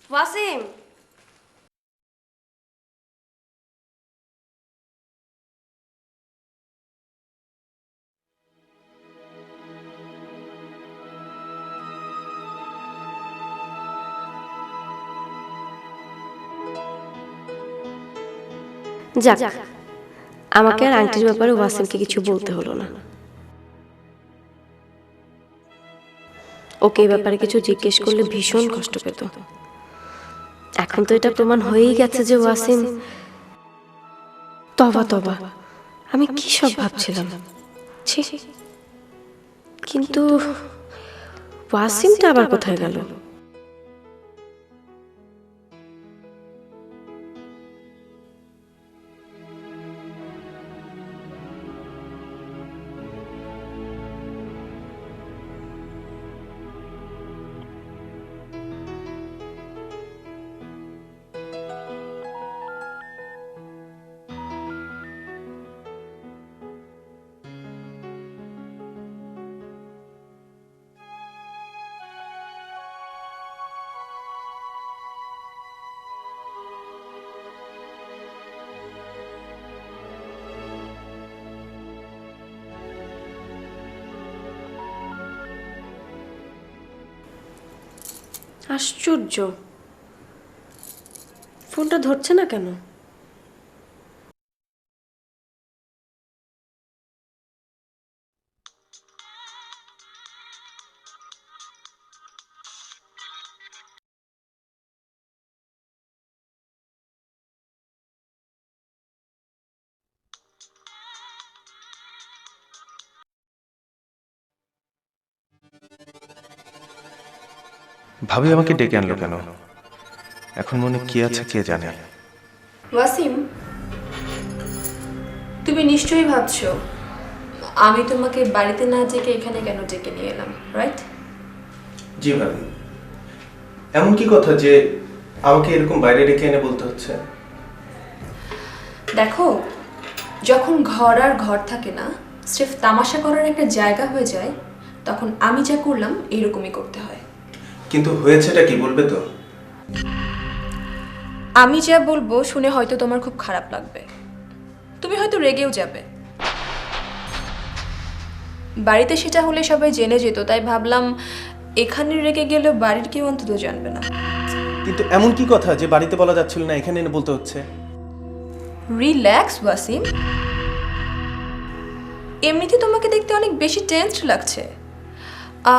ওয়াসিম, যাক, আমাকে আর আন্টির ব্যাপারে ওয়াসিমকে কিছু বলতে হলো না। ওকে এই ব্যাপারে কিছু জিজ্ঞেস করলে ভীষণ কষ্ট পেত। এখন তো এটা প্রমাণ হয়েই গেছে যে ওয়াসিম। তবা তবা, আমি কি সব ভাবছিলাম। ছি, কিন্তু ওয়াসিমটা আবার কোথায় গেল? আশ্চর্য, ফোনটা ধরছে না কেন? ভাবি আমাকে ডেকে আনলো কেন? এখন মনে কি আছে কে জানে। ওয়াসিম, তুমি নিশ্চয়ই ভাবছো আমি তোমাকে বাড়িতে না ডেকে এখানে কেন ডেকে নিয়ে এলাম, রাইট? জি ভাবি, এমন কি কথা যে আমাকে এরকম বাইরে ডেকে এনে বলতে হচ্ছে? দেখো, যখন ঘর আর ঘর থাকে না, স্রেফ তামাশা করার একটা জায়গা হয়ে যায়, তখন আমি যা করলাম এইরকমই করতে হয়। কিন্তু হয়েছেটা কি বলবে তো? আমি যা বলবো শুনে হয়তো তোমার খুব খারাপ লাগবে, তুমি হয়তো রেগেও যাবে। বাড়িতে সেটা হলে সবাই জেনে যেত, তাই ভাবলাম এখানে রেগে গেলেও বাড়ির কেউ অন্তত জানবে না। কিন্তু এমন কি কথা যে বাড়িতে বলা যাচ্ছিল না এখানে এনে বলতে হচ্ছে? রিল্যাক্স ওয়াসিম, এমনিতে তোমাকে দেখতে অনেক বেশি টেনসড লাগছে।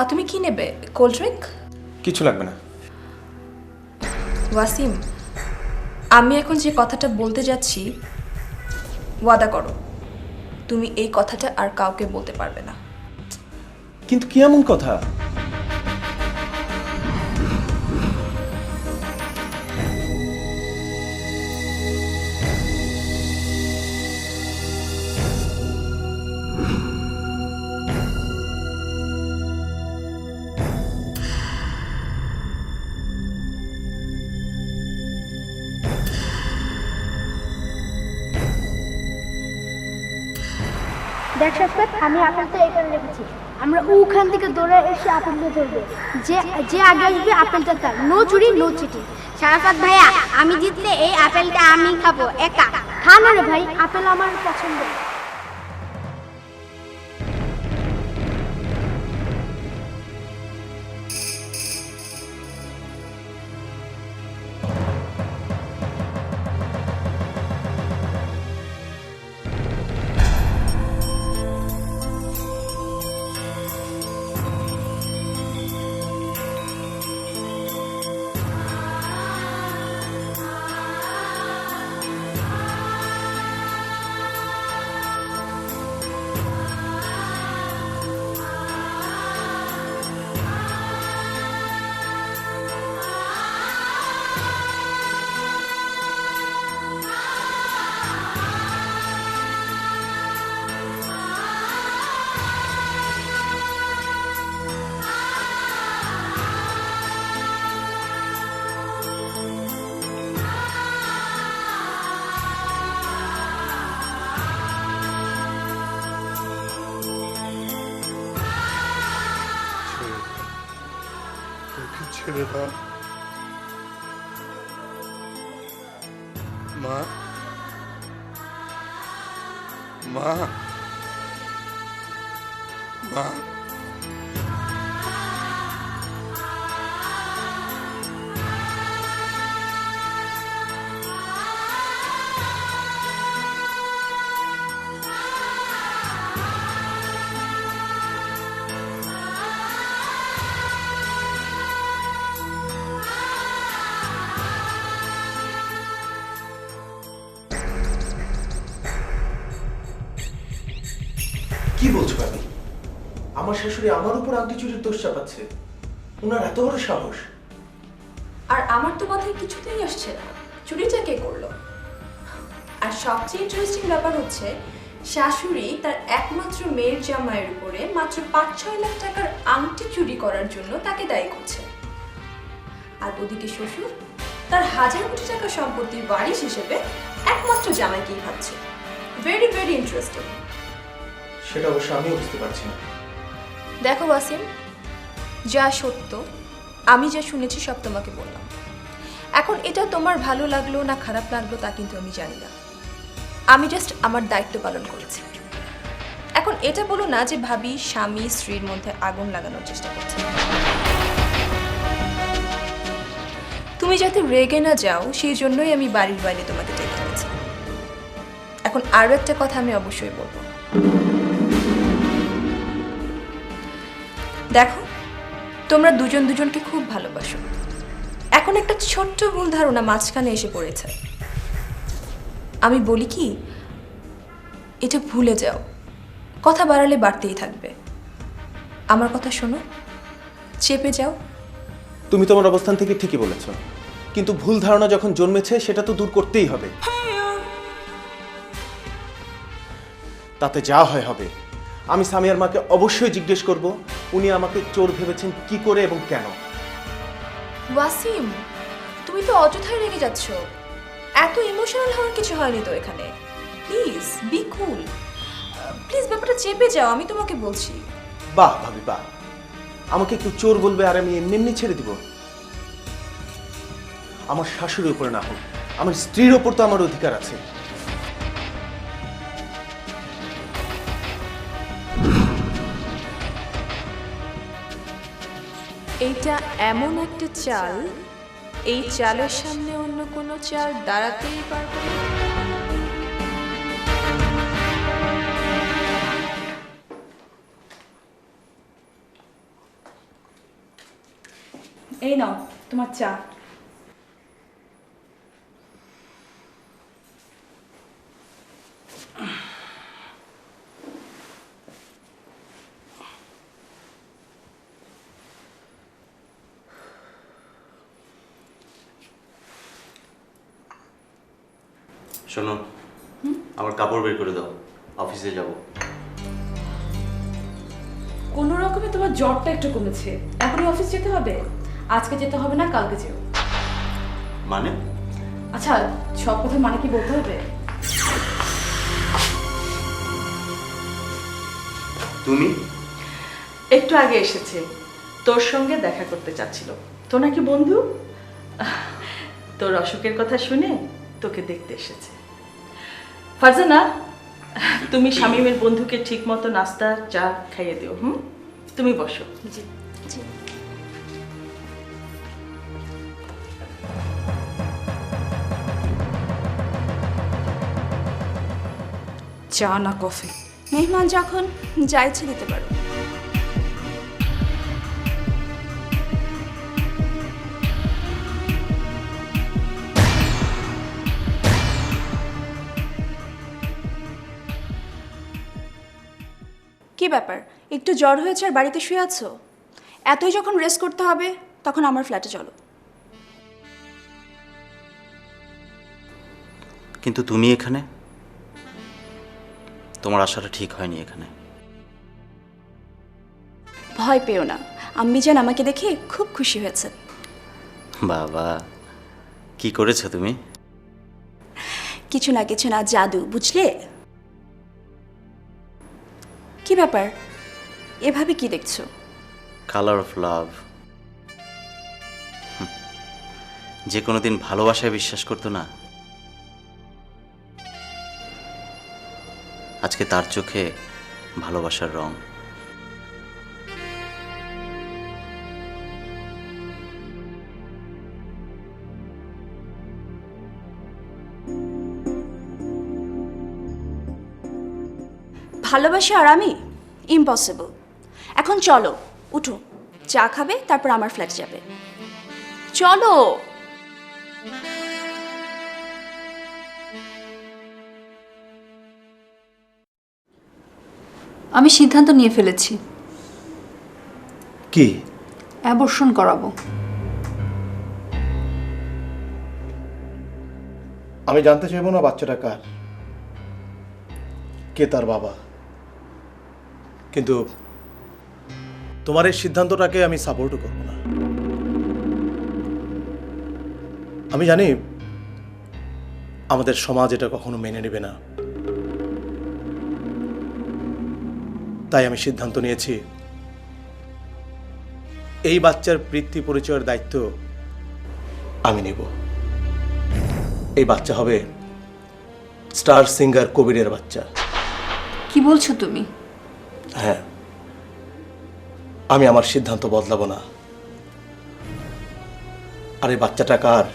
তুমি কি নেবে, কোল্ড ড্রিঙ্ক? কিছু লাগবে না। ওয়াসিম, আমি এখন যে কথাটা বলতে যাচ্ছি, ওয়াদা করো তুমি এই কথাটা আর কাউকে বলতে পারবে না। কিন্তু কি এমন কথা? দেখ শাফকাত, আমি আপেলটা এখানে রেখেছি। আমরা ওখান থেকে দৌড়ে এসে আপেলটা ধরবো। যে যে আগে আসবে আপেলটা তার। নো চুরি, নো চিটিং। শারাফাত ভাইয়া, আমি জিতলে এই আপেলটা আমি খাবো একা। খা না রে ভাই, আপেল আমার পছন্দ। ছেড়ে দাও, মা মা মা কি বলছো ভাবি? আমার শাশুড়ি আমার উপর আংটি চুরির দোষ চাপাচ্ছে। ওনার এত বড় সাহস! আর আমার তো মাথায় কিছুতেই আসছে না চুরিটা কে করলো। আর সবচেয়ে ইন্টারেস্টিং ব্যাপার হচ্ছে শাশুড়ি তার একমাত্র মেয়ের জামাইয়ের উপরে মাত্র ৫-৬ লাখ টাকার আংটি চুরি করার জন্য তাকে দায়ী করছে। আর ওদিকে শ্বশুর তার হাজার কোটি টাকা সম্পত্তির বারিশ হিসেবে একমাত্র জামাইকেই ভাবছে। Very very interesting. সেটা অবশ্য আমিও বুঝতে পারছি না। দেখো ওয়াসিম, যা সত্য আমি যা শুনেছি সব তোমাকে বললাম। এখন এটা তোমার ভালো লাগলো না খারাপ লাগলো তা কিন্তু আমি জানি না। আমি জাস্ট আমার দায়িত্ব পালন করেছি। এখন এটা বলো না যে ভাবি স্বামী স্ত্রীর মধ্যে আগুন লাগানোর চেষ্টা করছে। তুমি যাতে রেগে না যাও সেই জন্যই আমি বাড়ির বাইরে তোমাকে ডেকে এনেছি। এখন আরও একটা কথা আমি অবশ্যই বলবো। দেখো, তোমরা দুজন দুজনকে খুব ভালোবাসো। এখন একটা ছোট্ট ভুল ধারণা মাঝখানে এসে পড়েছে। আমি বলি কি, এটা ভুলে যাও। কথা বাড়ালে বাড়তেই থাকবে। আমার কথা শোনো, চেপে যাও। তুমি তোমার অবস্থান থেকে ঠিকই বলেছ, কিন্তু ভুল ধারণা যখন জন্মেছে সেটা তো দূর করতেই হবে। তাতে যা হয় হবে। আমি সামিয়ার মাকে অবশ্যই জিজ্ঞেস করব উনি আমাকে চোর ভেবেছেন কি করে এবং কেন। ওয়াসিম, তুমি তো অযথাই রেগে যাচ্ছ। এত ইমোশনাল হওয়ার কিছু হয়নি তো এখানে। Please be cool. প্লিজ ব্যাপারটা চেপে যাও, আমি তোমাকে বলছি। বাহ ভাবি বাহ, আমাকে কেউ চোর বলবে আর আমি এমনি এমনি ছেড়ে দিব? আমার শাশুড়ির উপরে না হোক, আমার স্ত্রীর ওপর তো আমার অধিকার আছে। এইটা এমন একটা চাল, এই চালের সামনে অন্য কোনো চাল দাঁড়াতেই পারবে না। এই নাও তোমার চা। শোনো, আমার কাপড় বের করে দাও, অফিসে যাব। কোনো রকমে তোমার জ্বরটা একটু কমেছে, এখনই অফিস যেতে হবে? আজকে যেতে হবে না, কালকে যেও। মানে? আচ্ছা, সব কথা মানে কি বলতে হবে? তুমি একটু আগে এসেছে, তোর সঙ্গে দেখা করতে চাচ্ছিল। তো নাকি বন্ধু? তোর অসুখের কথা শুনে তোকে দেখতে এসেছে। ফারজানা, তুমি শামীমের বন্ধুকে ঠিক মতো নাস্তা চা খাইয়ে দিও। তুমি বসো। জি জি। চা না কফি? মেহমান যখন যা ইচ্ছে দিতে পারো। কি ব্যাপার, একটু জ্বর হয়েছে আর বাড়িতে শুয়ে আছো? এতই যখন রেস্ট করতে হবে তখন আমার ফ্ল্যাটে চলো। কিন্তু তুমি এখানে? তোমার আশাটা ঠিক হয়নি এখানে। ভয় পেও না, আম্মিজান আমাকে দেখে খুব খুশি হয়েছে। বাবা, কি করেছো তুমি? কিছু না জাদু, বুঝলে? কি ব্যাপার, এভাবে কি দেখছো? Colour of love. যে কোনোদিন ভালোবাসায় বিশ্বাস করতো না, আজকে তার চোখে ভালোবাসার রং। ভালোবাসা আর আমি ইম্পসিবল। এখন চলো, উঠো, চা খাবে, তারপর আমার ফ্ল্যাট যাবে। চলো। আমি সিদ্ধান্ত নিয়ে ফেলেছি, কি? অ্যাবর্শন করাবো। আমি জানতে চাইবো না বাচ্চাটা কার, কে তার বাবা, কিন্তু তোমার এই সিদ্ধান্তটাকে আমি সাপোর্টও করব না। আমি জানি আমাদের সমাজ এটা কখনো মেনে নেবে না, তাই আমি সিদ্ধান্ত নিয়েছি এই বাচ্চার বৃত্তি পরিচয়ের দায়িত্ব আমি নেব। এই বাচ্চা হবে স্টার সিঙ্গার কবিরের বাচ্চা। কি বলছো তুমি? হ্যাঁ, আমি আমার সিদ্ধান্ত বদলাবো না। আর এই বাচ্চাটা কার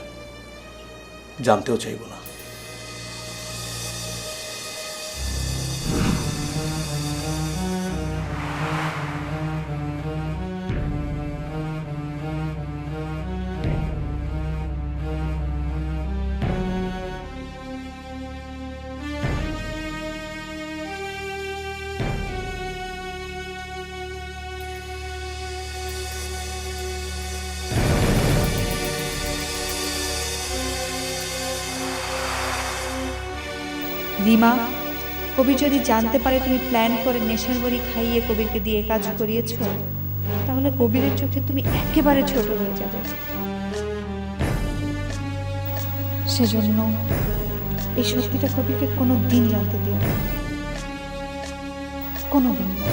জানতেও চাইব না। রিমা, কবির যদি জানতে পারে তুমি প্ল্যান করে নেশার বড়ি খাইয়ে কবিরকে দিয়ে কাজ করিয়েছ, তাহলে কবিরের চোখে তুমি একেবারে ছোট হয়ে যাবে। সেজন্য এই সত্যিটা কবিরকে কোনো দিন জানতে দিও না, কোনো দিন না।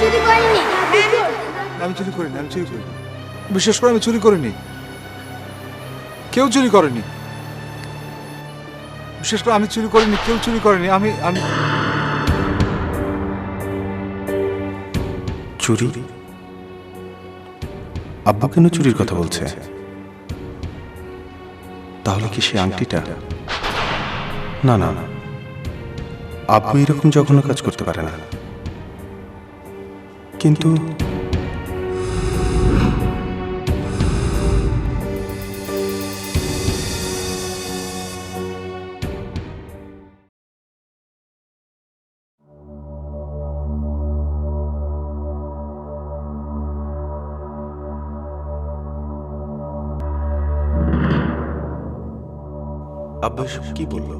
চুরি করিনি। আমি চুরি করিনি, আমি চুরি করিনি। বিশেষ করে আমি চুরি করিনি, কেউ চুরি করেনি। বিশেষ করে আমি চুরি করিনি, কেউ চুরি করেনি। আমি আমি চুরি? আব্বা কেন চুরির কথা বলছে? তাহলে কি সে আংটিটা? না না না, আব্বু এরকম জঘন্য কাজ করতে পারে না, কিন্তু আব্বু এসব কি বললো?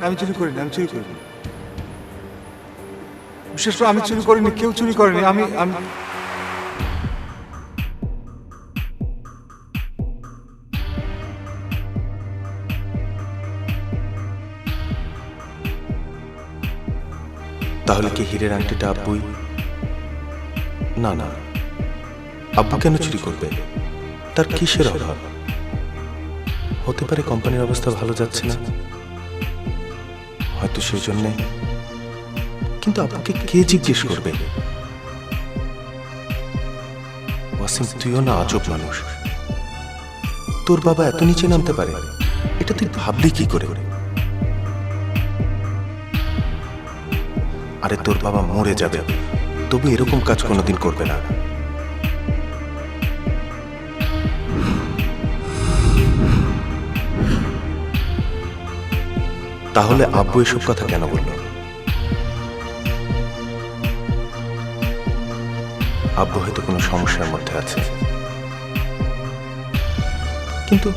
আমি চুরি করিনি, আমি চুরি করিনি। বিশেষ করে আমি চুরি করিনি, কেউ চুরি করেনি। আমি তাহলে কি হীরের আংটিটা আব্বুই? না না, আব্বু কেন চুরি করবে? তার কিসের অভাব? হতে পারে কোম্পানির অবস্থা ভালো যাচ্ছে না, হয়তো সেই জন্যে। কিন্তু আব্বুকে কে জিজ্ঞেস করবে? ওয়াসিম, তুইও না আজব মানুষ। তোর বাবা এত নিচে নামতে পারে, এটা তুই ভাবলি কি করে? আরে তোর বাবা মরে যাবে, তবু এরকম কাজ কোনোদিন করবে না। তাহলে আব্বু এসব কথা কেন বলল? আব্বু হয়তো কোনো সমস্যার মধ্যে আছে। কিন্তু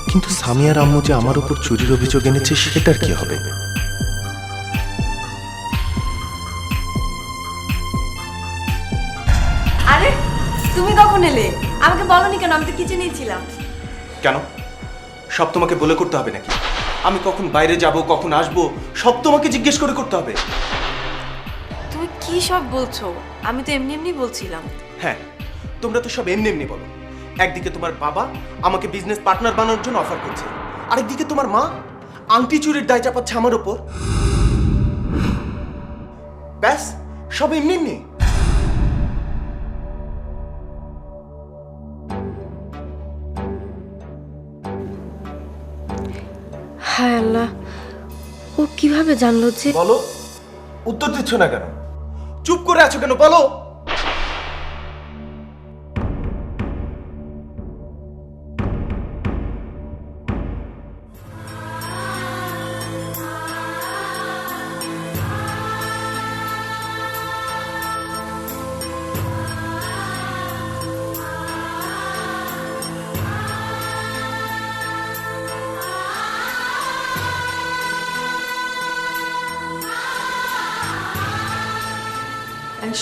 কিন্তু সামিয়ার আম্মু যে আমার উপর চুরির অভিযোগ এনেছে, সেটার কি হবে? আরে তুমি কখন এলে? আমাকে বলনি কেন? আমি তো কিচেনেই ছিলাম। কেন সব তোমাকে বলে করতে হবে নাকি? আমি কখন বাইরে যাব, কখন আসব, সব তোমাকে জিজ্ঞেস করে করতে হবে? তুমি কি সব বলছো? আমি তো এমনি এমনি বলছিলাম। হ্যাঁ, তোমরা তো সব এমনি এমনি বলো। একদিকে তোমার বাবা আমাকে বিজনেস পার্টনার বানানোর জন্য অফার করছে, আরেকদিকে তোমার মা আংটি চুরির দায় চাপাচ্ছে আমার উপর। ব্যাস, সব এমনি এমনি। হায় আল্লাহ, ও কিভাবে জানলো যে? বলো, উত্তর দিচ্ছ না কেন? চুপ করে আছো কেন? বলো।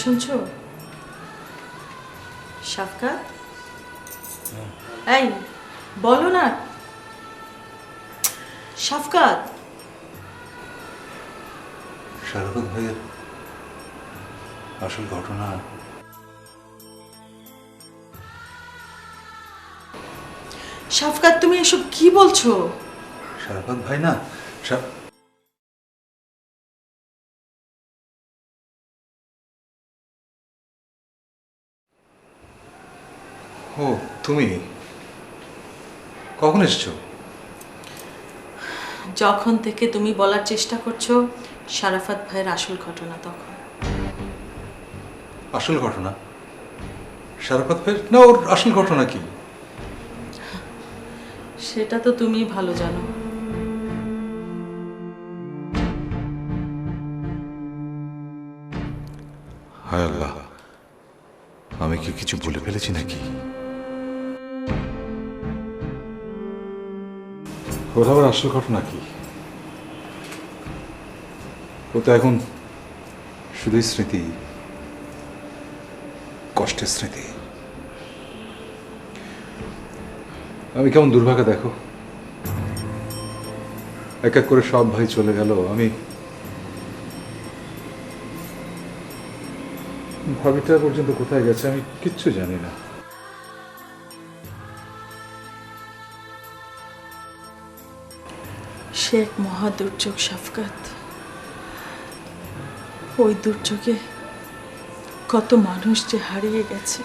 শুনছো সাফকাত? এই বলো না সাফকাত। শারাফত ভাইয়ের আসল ঘটনা। সাফকাত, তুমি এসব কি বলছো? শারাফত ভাই না, ও তুমি কখন এসছো? যখন থেকে তুমি বলার চেষ্টা করছো শারাফত ভাইয়ের আসল ঘটনা, তখন। আসল ঘটনা? শারাফত ভাইয়ের না, ওর আসল ঘটনা কি? সেটা তো তুমি ভালো জানো। হায় আল্লাহ, আমি কি কিছু বলে ফেলেছি নাকি? ওর আবার আসল ঘটনা কি? ও তো এখন শুধুই স্মৃতি, কষ্টের স্মৃতি। আমি কেমন দুর্ভাগা দেখো। এক এক করে সব ভাই চলে গেল, আমি ভাবিটা পর্যন্ত কোথায় গেছে আমি কিচ্ছু জানি না। সে এক মহা দুর্যোগ শাফকাত। ওই দুর্যোগে কত মানুষ যে হারিয়ে গেছে,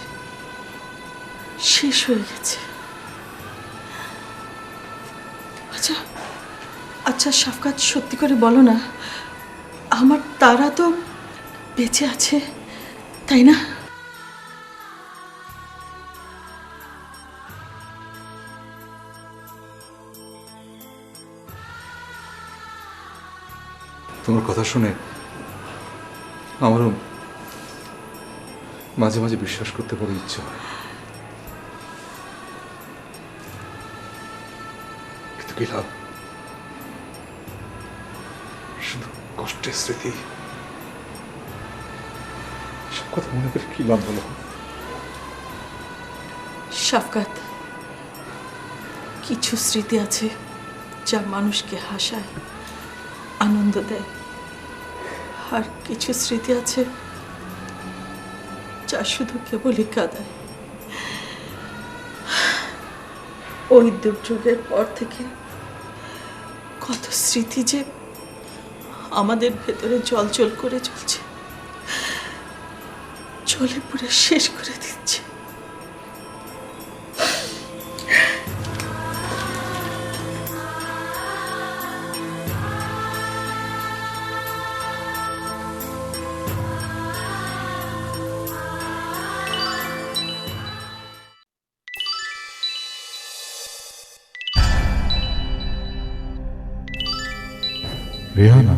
শেষ হয়ে গেছে। আচ্ছা আচ্ছা শাফকাত, সত্যি করে বলো না, আমার তারা তো বেঁচে আছে, তাই না? তোমার কথা শুনে আমারও মাঝে মাঝে বিশ্বাস করতে বড় ইচ্ছে হয়, কিন্তু কি লাভ? শুধু কষ্টের স্মৃতি, সব কথা মনে করে কি লাভ হলো? শাফকাত, কিছু স্মৃতি আছে যা মানুষকে হাসায়, আনন্দ দেয়, আর কিছু স্মৃতি আছে যা শুধু কেবলই কাঁদায়। ওই দুর্যোগের পর থেকে কত স্মৃতি যে আমাদের ভেতরে জলজল করে চলছে, জলে পুরে শেষ করে দিচ্ছে। রেহানা,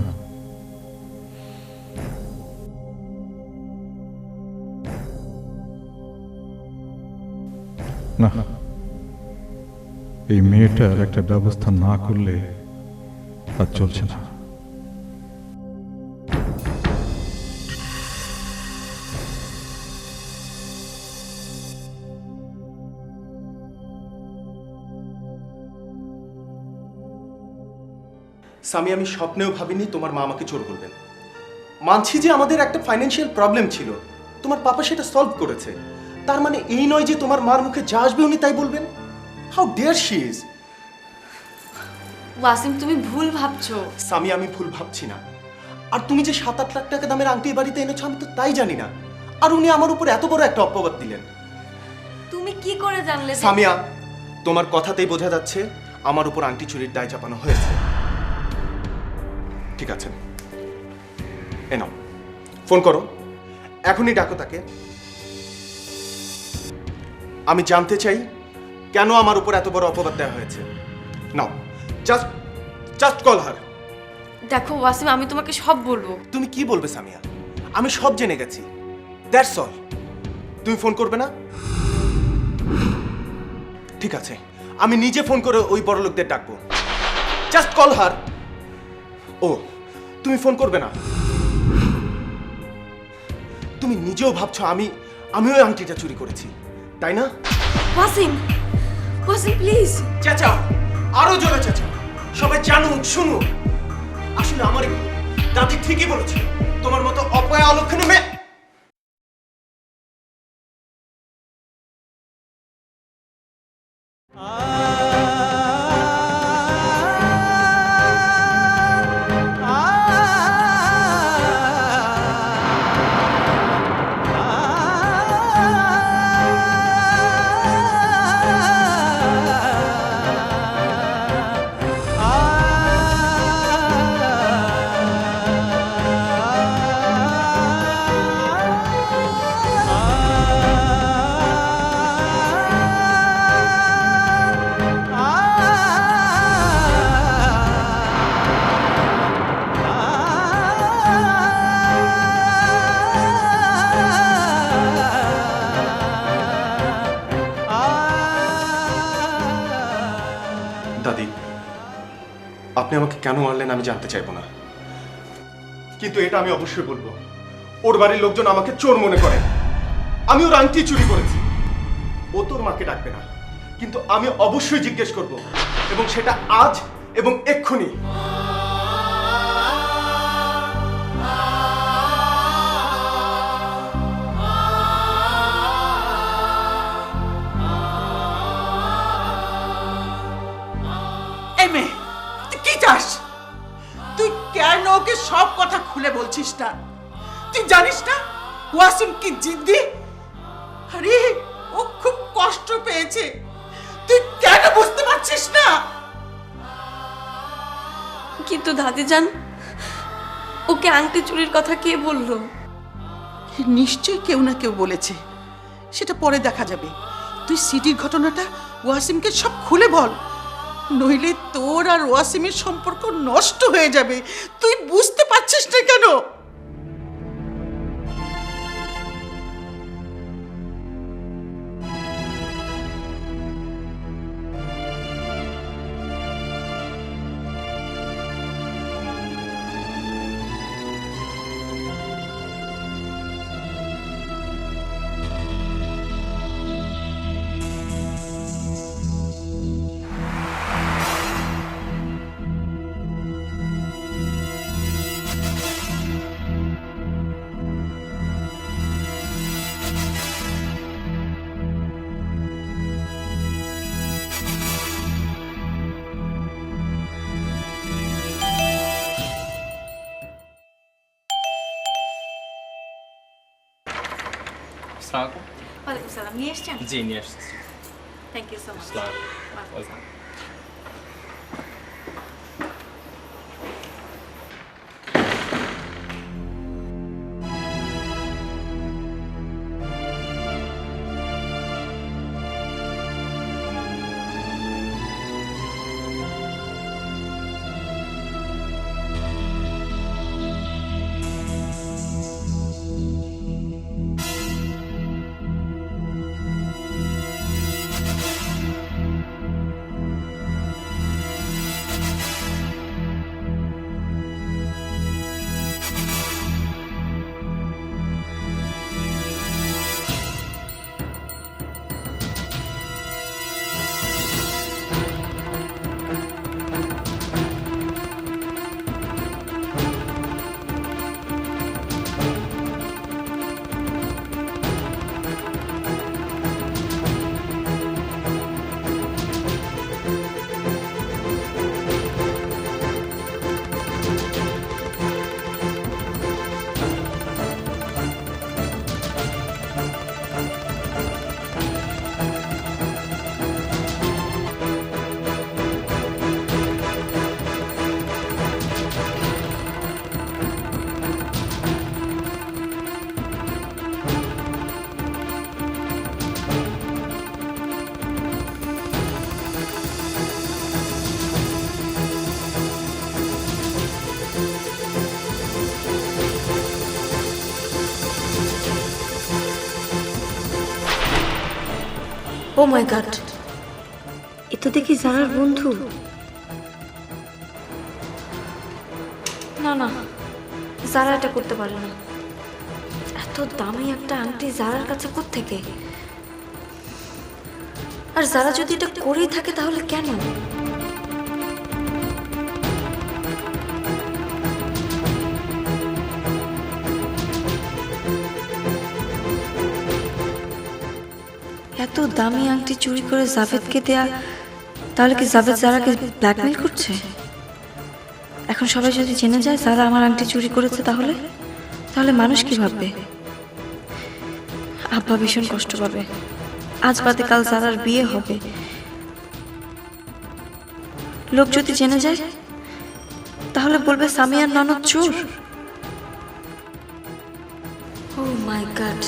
না, এই মেয়েটার একটা ব্যবস্থা না করলে আর চলছে না। সামি, আমি স্বপ্নেও ভাবিনি তোমার মা আমাকে চোর বলবেন। মানছি যে আমাদের একটা ফাইন্যান্সিয়াল প্রবলেম ছিল, তোমার পাপা সেটা সলভ করেছে। তার মানে এই নয় যে তোমার মার মুখে যা আসবে উনি তাই বলবেন। How dare she is. Wasim, তুমি ভুল ভাবছো। সামি, আমি ভুল ভাবছি না। আর তুমি যে 7-8 লাখ টাকা দামের আংটি বাড়িতে এনেছো আমি তো তাই জানি না। আর উনি আমার উপর এত বড় একটা অপবাদ দিলেন। তুমি কি করে জানলে? সামিয়া, তোমার কথাতেই বোঝা যাচ্ছে আমার উপর আংটি চুরির দায় চাপানো হয়েছে। ঠিক আছে, এ নাও, ফোন করো, এখনই ডাকো তাকে। আমি জানতে চাই কেন আমার উপর এত বড় অপবাদ দেওয়া হয়েছে। নাও, জাস্ট কল হার। দেখো ওয়াসিম, আমি তোমাকে সব বলবো। তুমি কি বলবে সামিয়া? আমি সব জেনে গেছি, দ্যাটস অল। তুমি ফোন করবে না? ঠিক আছে, আমি নিজে ফোন করে ওই বড় লোকদের ডাকবো। Just call her. ও, তুমি ফোন করবে না? তুমি নিজেও ভাবছো আমি ওই আংটিটা চুরি করেছি, তাই না? ওয়াসিম, ওয়াসিম প্লিজ। চেঁচাও, আরো জোরে চেঁচাও, সবাই জানুক শুনুক। আসলে আমার দাদি ঠিকই বলেছিল, তোমার মতো অপয়া অলক্ষণে মেয়ে। দাদি, আপনি আমাকে কেন মারলেন আমি জানতে চাইবো না, কিন্তু এটা আমি অবশ্যই বলবো। ওর বাড়ির লোকজন আমাকে চোর মনে করে। আমি ওর আংটি চুরি করেছি। ও তোর মাকে ডাকবে না, কিন্তু আমি অবশ্যই জিজ্ঞেস করব, এবং সেটা আজ এবং এক্ষুনি। এই মেয়ে, তুই কি চাস? তুই কেন ওকে সব কথা খুলে বলছিস না? তুই জানিস না ওয়াসিম কি জিদ্দি? আরে ও খুব কষ্ট পেয়েছে, তুই কেন বুঝতে পারছিস না? কিন্তু দাদিজান, ওকে আংটি চুরির কথা কে বললো? নিশ্চয়ই কেউ না কেউ বলেছে, সেটা পরে দেখা যাবে। তুই সিটির ঘটনাটা ওয়াসিমকে সব খুলে বল, নইলে তোর আর ওয়াসিমের সম্পর্ক নষ্ট হয়ে যাবে। তুই বুঝতে পারছিস না কেন? ওয়ালাইকুম সালাম। নিয়ে এসছেন? জি নিয়ে আসছি। Thank you so much. Welcome. Oh my god, এ তো দেখি জারার বন্ধু। না না, জারা এটা করতে পারে না। এত দামি একটা আংটি জারার কাছে কোত্থেকে? আর জারা যদি এটা করেই থাকে তাহলে কেন? এত দামি আংটি চুরি করে জাভেদকে দেয়া, তাহলে কি জাভেদ জারাকে ব্ল্যাকমেইল করছে? এখন সবাই যদি জেনে যায় জারা আমার আংটি চুরি করেছে, তাহলে তাহলে মানুষ কি ভাববে? আব্বা ভীষণ কষ্ট পাবে। আজ বাদে কাল জারার বিয়ে হবে, লোক যদি জেনে যায় তাহলে বলবে সামিয়ার ননদ চোর। ও মাই গড।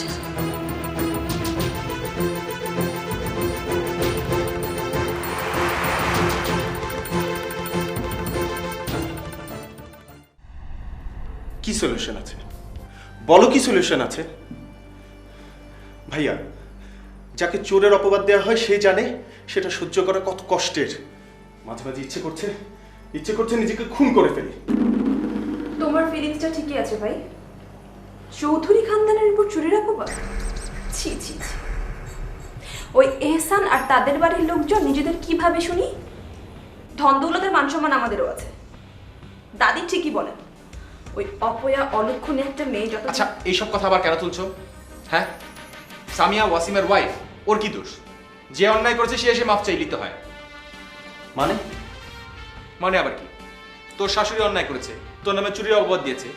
কি সলিউশন আছে বলো, কি সলিউশন আছে? ভাইয়া, যাকে চোরের অপবাদ দেওয়া হয় সে জানে সেটা সহ্য করা কত কষ্টের। মাঝে মাঝে ইচ্ছে করছে নিজেকে খুন করে ফেলি। তোমার ফিলিংসটা ঠিকই আছে ভাই। চৌধুরী খানদানের উপর চুরির অপবাদ? ছি ছি ছি। ওই এহসান আর তাদের বাড়ির লোকজন নিজেদের কিভাবে শুনি ধন দৌলতের মান সম্মান আমাদেরও আছে। দাদি ঠিকই বলেন, ওই অপয়া অলক্ষণে একটা মেয়ে যত আচ্ছা এইসব কথা আবার কেন তুলছো? হ্যাঁ, সামিয়া ওয়াসিমের ওয়াইফ, ওর কি দোষ? যে অন্যায় করেছে সে এসে মাফ চাই নিতে হয়। মানে আবার কি? তোর শাশুড়ি অন্যায় করেছে, তোর নামে চুরির অপবাদ দিয়েছে,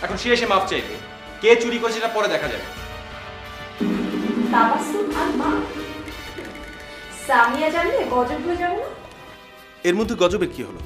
এখন সে এসে মাফ চাইবে। কে চুরি করেছে সেটা পরে দেখা যাবে। তাবাসসুম আর মা, সামিয়া জানলে গজব হয়ে যাবে না? এর মধ্যে গজবের কি হলো?